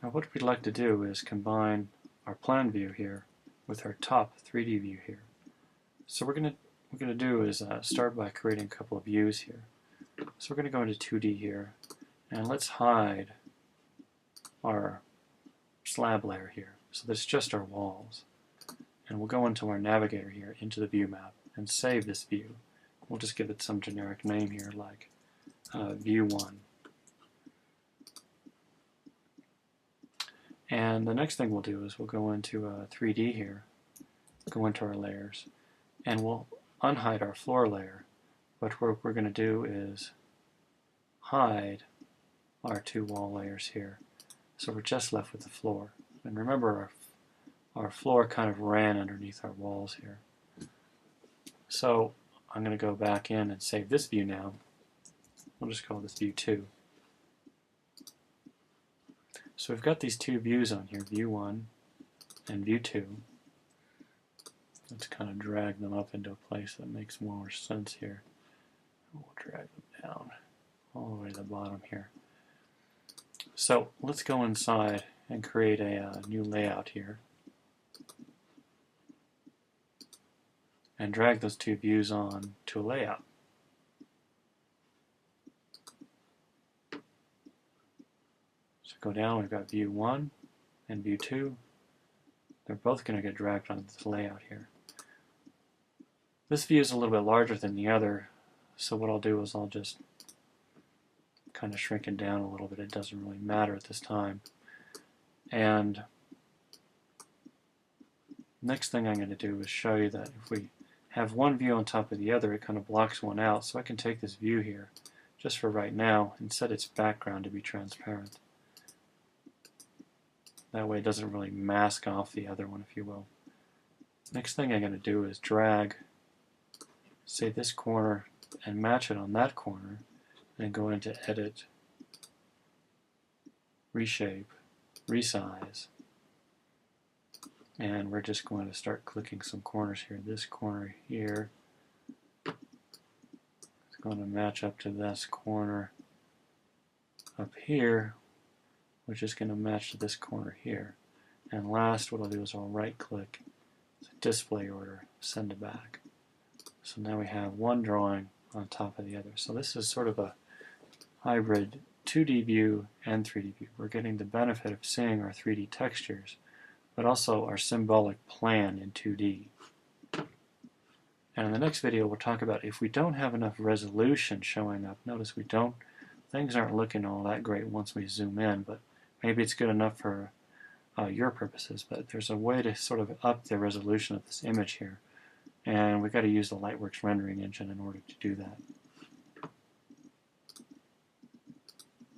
Now what we'd like to do is combine our plan view here with our top 3D view here. So what we're going to do is start by creating a couple of views here. So we're going to go into 2D here, and let's hide our slab layer here so that it's just our walls. And we'll go into our navigator here, into the view map, and save this view. We'll just give it some generic name here like view 1. And the next thing we'll do is we'll go into 3D here, go into our layers, and we'll unhide our floor layer. But what we're going to do is hide our two wall layers here. So we're just left with the floor. And remember, our floor kind of ran underneath our walls here. So I'm going to go back in and save this view now. We'll just call this view 2. So we've got these two views on here, view 1 and view 2. Let's kind of drag them up into a place that makes more sense here. We'll drag them down all the way to the bottom here. So let's go inside and create a new layout here. And drag those two views on to a layout. So go down, we've got view 1 and view 2. They're both going to get dragged onto this layout here. This view is a little bit larger than the other, so what I'll do is I'll just kind of shrink it down a little bit. It doesn't really matter at this time. And next thing I'm going to do is show you that if we have one view on top of the other, it kind of blocks one out. So I can take this view here, just for right now, and set its background to be transparent. That way it doesn't really mask off the other one, if you will. Next thing I'm going to do is drag, say, this corner and match it on that corner, and go into Edit, Reshape, Resize. And we're just going to start clicking some corners here. This corner here is going to match up to this corner up here, which is going to match to this corner here. And last, what I'll do is I'll right click, display order, send it back. So now we have one drawing on top of the other. So this is sort of a hybrid 2D view and 3D view. We're getting the benefit of seeing our 3D textures, but also our symbolic plan in 2D. And in the next video we'll talk about if we don't have enough resolution showing up. Notice things aren't looking all that great once we zoom in, but maybe it's good enough for your purposes, but there's a way to sort of up the resolution of this image here. And we've got to use the Lightworks rendering engine in order to do that.